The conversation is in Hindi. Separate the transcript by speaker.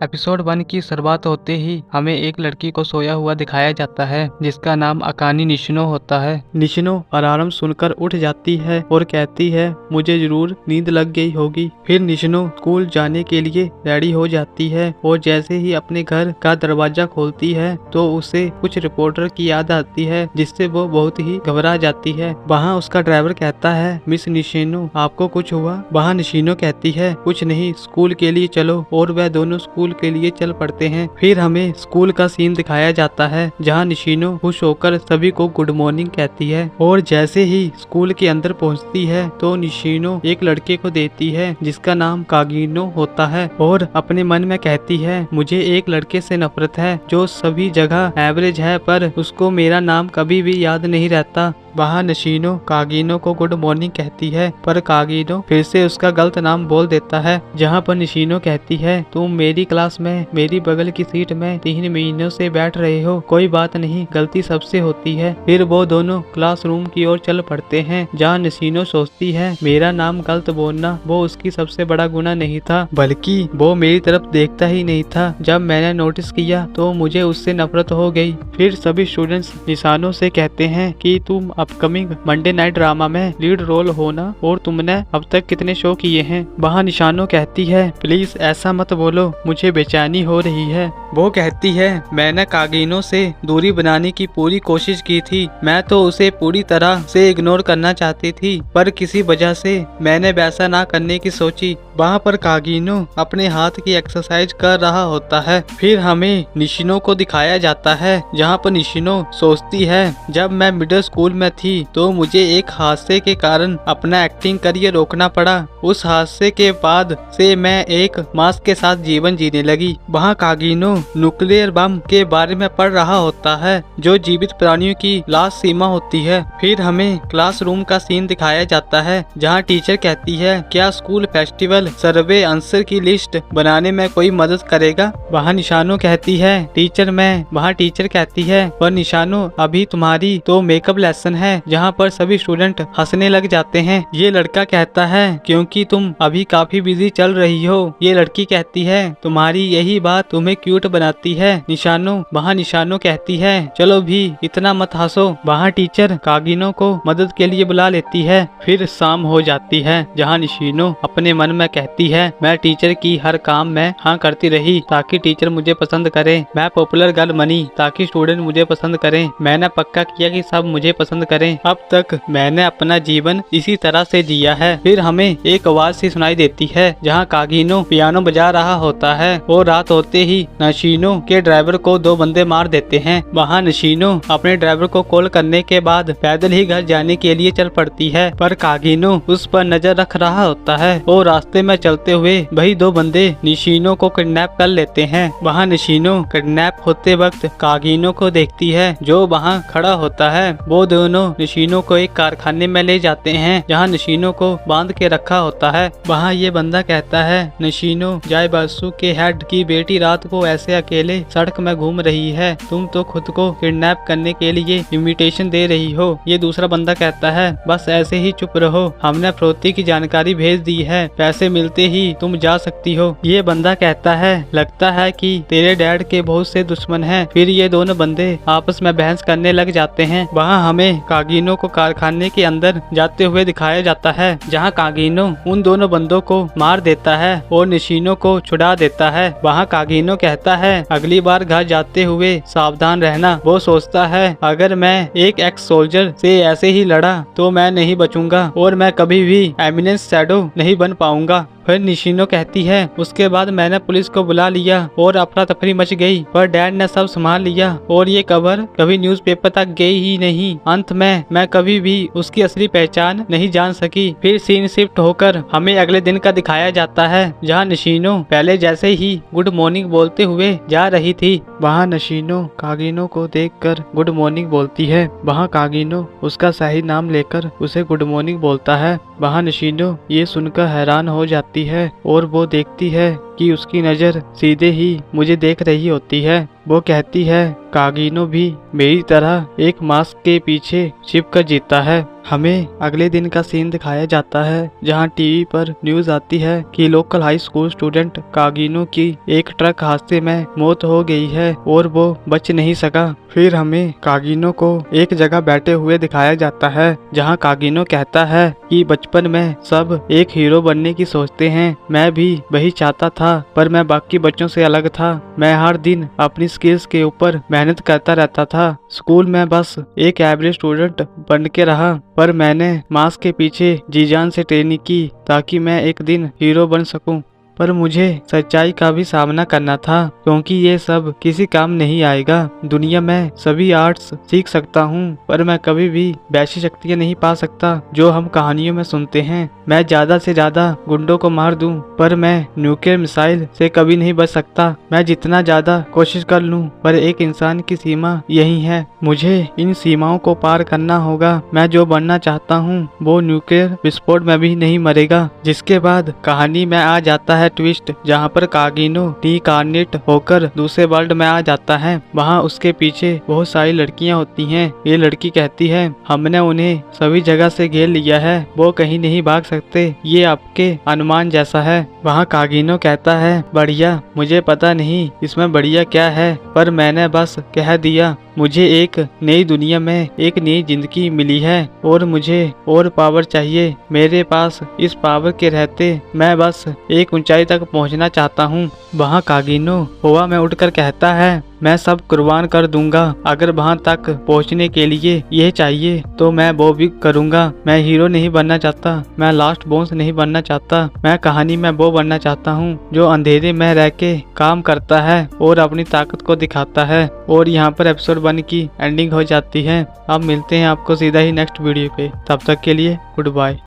Speaker 1: एपिसोड 1 की शुरुआत होते ही हमें एक लड़की को सोया हुआ दिखाया जाता है जिसका नाम अकानी निशिनो होता है। निशिनो अलार्म सुनकर उठ जाती है और कहती है मुझे जरूर नींद लग गई होगी। फिर निशिनो स्कूल जाने के लिए रेडी हो जाती है और जैसे ही अपने घर का दरवाजा खोलती है तो उसे कुछ रिपोर्टर की याद आती है जिससे वो बहुत ही घबरा जाती है। वहाँ उसका ड्राइवर कहता है मिस निशिनो आपको कुछ हुआ? वहाँ निशिनो कहती है कुछ नहीं, स्कूल के लिए चलो, और वह दोनों स्कूल के लिए चल पड़ते हैं। फिर हमें स्कूल का सीन दिखाया जाता है जहाँ निशिनो खुश होकर सभी को गुड मॉर्निंग कहती है और जैसे ही स्कूल के अंदर पहुँचती है तो निशिनो एक लड़के को देती है जिसका नाम कागिनो होता है और अपने मन में कहती है मुझे एक लड़के से नफरत है जो सभी जगह एवरेज है पर उसको मेरा नाम कभी भी याद नहीं रहता। वहाँ निशिनो कागिनो को गुड मॉर्निंग कहती है पर कागिनो फिर से उसका गलत नाम बोल देता है। जहाँ पर निशिनो कहती है तुम मेरी क्लास में मेरी बगल की सीट में 3 महीनों से बैठ रहे हो, कोई बात नहीं, गलती सबसे होती है। फिर वो दोनों क्लासरूम की ओर चल पड़ते हैं जहाँ निशिनो सोचती है मेरा नाम गलत बोलना वो उसकी सबसे बड़ा गुनाह नहीं था, बल्कि वो मेरी तरफ देखता ही नहीं था। जब मैंने नोटिस किया तो मुझे उससे नफरत हो गई। फिर सभी स्टूडेंट्स निशानों से कहते हैं कि तुम अपकमिंग मंडे नाइट ड्रामा में लीड रोल होना और तुमने अब तक कितने शो किए हैं। वहाँ निशानो कहती है प्लीज ऐसा मत बोलो, मुझे बेचैनी हो रही है। वो कहती है मैंने कागिनो से दूरी बनाने की पूरी कोशिश की थी, मैं तो उसे पूरी तरह से इग्नोर करना चाहती थी पर किसी वजह से मैंने वैसा ना करने की सोची। वहाँ पर कागिनो अपने हाथ की एक्सरसाइज कर रहा होता है। फिर हमें निशिनो को दिखाया जाता है जहाँ पर निशिनो सोचती है जब मैं मिडिल स्कूल में थी तो मुझे एक हादसे के कारण अपना एक्टिंग करियर रोकना पड़ा। उस हादसे के बाद से मैं एक मास्क के साथ जीवन जीने लगी। वहाँ कागिनो न्यूक्लियर बम के बारे में पढ़ रहा होता है जो जीवित प्राणियों की लास्ट सीमा होती है। फिर हमें क्लासरूम का सीन दिखाया जाता है जहाँ टीचर कहती है क्या स्कूल फेस्टिवल सर्वे आंसर की लिस्ट बनाने में कोई मदद करेगा? वहाँ निशानो कहती है टीचर मैं। वहाँ टीचर कहती है पर निशानो अभी तुम्हारी तो मेकअप लेसन है, जहाँ पर सभी स्टूडेंट हंसने लग जाते हैं। ये लड़का कहता है क्योंकि तुम अभी काफी बिजी चल रही हो। ये लड़की कहती है तुम्हारी यही बात तुम्हें क्यूट बनाती है निशानो। वहाँ निशानो कहती है चलो भी इतना मत हंसो। वहाँ टीचर कागिनो को मदद के लिए बुला लेती है। फिर शाम हो जाती है जहाँ निशिनो अपने मन में कहती है मैं टीचर की हर काम में हाँ करती रही ताकि टीचर मुझे पसंद करे, मैं पॉपुलर गर्ल बनी ताकि स्टूडेंट मुझे पसंद करें, मैंने पक्का किया कि सब मुझे पसंद करें, अब तक मैंने अपना जीवन इसी तरह से जिया है। फिर हमें एक आवाज सी सुनाई देती है जहाँ कागिनो पियानो बजा रहा होता है और रात होते ही निशिनो के ड्राइवर को 2 बंदे मार देते हैं। वहाँ निशिनो अपने ड्राइवर को कॉल करने के बाद पैदल ही घर जाने के लिए चल पड़ती है पर कागिनो उस पर नजर रख रहा होता है और रास्ते में चलते हुए वही 2 बंदे निशिनो को किडनैप कर लेते हैं। वहाँ निशिनो किडनैप होते वक्त कागिनो को देखती है जो वहाँ खड़ा होता है। वो दोनों निशिनो को एक कारखाने में ले जाते हैं जहाँ निशिनो को बांध के रखा होता है। वहाँ ये बंदा कहता है निशिनो जायबासु के हेड की बेटी रात को ऐसे अकेले सड़क में घूम रही है, तुम तो खुद को किडनैप करने के लिए इनविटेशन दे रही हो। ये दूसरा बंदा कहता है बस ऐसे ही चुप रहो, हमने फरोख्ती की जानकारी भेज दी है, पैसे मिलते ही तुम जा सकती हो। ये बंदा कहता है लगता है कि तेरे डैड के बहुत से दुश्मन हैं। फिर ये दोनों बंदे आपस में बहस करने लग जाते हैं। वहाँ हमें कागिनो को कारखाने के अंदर जाते हुए दिखाया जाता है जहाँ कागिनो उन दोनों बंदों को मार देता है और निशिनो को छुड़ा देता है। वहाँ कागिनो कहता है अगली बार घर जाते हुए सावधान रहना। वो सोचता है अगर मैं एक एक्स सोल्जर से ऐसे ही लड़ा तो मैं नहीं बचूंगा और मैं कभी भी एमिनेंस शैडो नहीं बन पाऊंगा। फिर निशिनो कहती है उसके बाद मैंने पुलिस को बुला लिया और अफरा तफरी मच गई पर डैड ने सब संभाल लिया और ये खबर कभी न्यूज़पेपर तक गई ही नहीं। अंत में मैं कभी भी उसकी असली पहचान नहीं जान सकी। फिर सीन शिफ्ट होकर हमें अगले दिन का दिखाया जाता है जहाँ निशिनो पहले जैसे ही गुड मॉर्निंग बोलते हुए जा रही थी। वहाँ निशिनो कागिनो को देखकर गुड मॉर्निंग बोलती है। वहाँ कागिनो उसका सही नाम लेकर उसे गुड मॉर्निंग बोलता है। वहाँ निशिनो ये सुनकर हैरान हो जाती है और वो देखती है कि उसकी नज़र सीधे ही मुझे देख रही होती है। वो कहती है कागिनो भी मेरी तरह एक मास्क के पीछे छिप कर जीता है। हमें अगले दिन का सीन दिखाया जाता है जहां टीवी पर न्यूज आती है कि लोकल हाई स्कूल स्टूडेंट कागिनो की एक ट्रक हादसे में मौत हो गई है और वो बच नहीं सका। फिर हमें कागिनो को एक जगह बैठे हुए दिखाया जाता है जहां कागिनो कहता है कि बचपन में सब एक हीरो बनने की सोचते हैं, मैं भी वही चाहता था पर मैं बाकी बच्चों से अलग था। मैं हर दिन अपनी स्किल्स के ऊपर मेहनत करता रहता था। स्कूल में बस एक एवरेज स्टूडेंट बन के रहा पर मैंने मास्क के पीछे जी जान से ट्रेनिंग की ताकि मैं एक दिन हीरो बन सकूं। पर मुझे सच्चाई का भी सामना करना था क्योंकि ये सब किसी काम नहीं आएगा। दुनिया में सभी आर्ट्स सीख सकता हूँ पर मैं कभी भी वैसी शक्तियाँ नहीं पा सकता जो हम कहानियों में सुनते हैं। मैं ज्यादा से ज्यादा गुंडों को मार दूं पर मैं न्यूक्लियर मिसाइल से कभी नहीं बच सकता। मैं जितना ज्यादा कोशिश कर लूं पर एक इंसान की सीमा यही है, मुझे इन सीमाओं को पार करना होगा। मैं जो बनना चाहता हूँ वो न्यूक्लियर विस्फोट में भी नहीं मरेगा। जिसके बाद कहानी में आ जाता है ट्विस्ट जहाँ पर कागिनो रीइंकार्नेट होकर दूसरे वर्ल्ड में आ जाता है। वहाँ उसके पीछे बहुत सारी लड़कियाँ होती हैं। ये लड़की कहती है हमने उन्हें सभी जगह से घेर लिया है, वो कहीं नहीं भाग सकते, ये आपके अनुमान जैसा है। वहाँ कागिनो कहता है बढ़िया, मुझे पता नहीं इसमें बढ़िया क्या है पर मैंने बस कह दिया। मुझे एक नई दुनिया में एक नई जिंदगी मिली है और मुझे और पावर चाहिए। मेरे पास इस पावर के रहते मैं बस एक ऊंचाई तक पहुंचना चाहता हूं। वहां कागिनो हवा में उड़कर कहता है मैं सब कुर्बान कर दूंगा, अगर वहां तक पहुंचने के लिए ये चाहिए तो मैं वो भी करूंगा। मैं हीरो नहीं बनना चाहता, मैं लास्ट बॉस नहीं बनना चाहता, मैं कहानी में वो बनना चाहता हूँ जो अंधेरे में रह के काम करता है और अपनी ताकत को दिखाता है। और यहाँ पर एपिसोड 1 की एंडिंग हो जाती है। अब मिलते हैं आपको सीधा ही नेक्स्ट वीडियो पे, तब तक के लिए गुड बाय।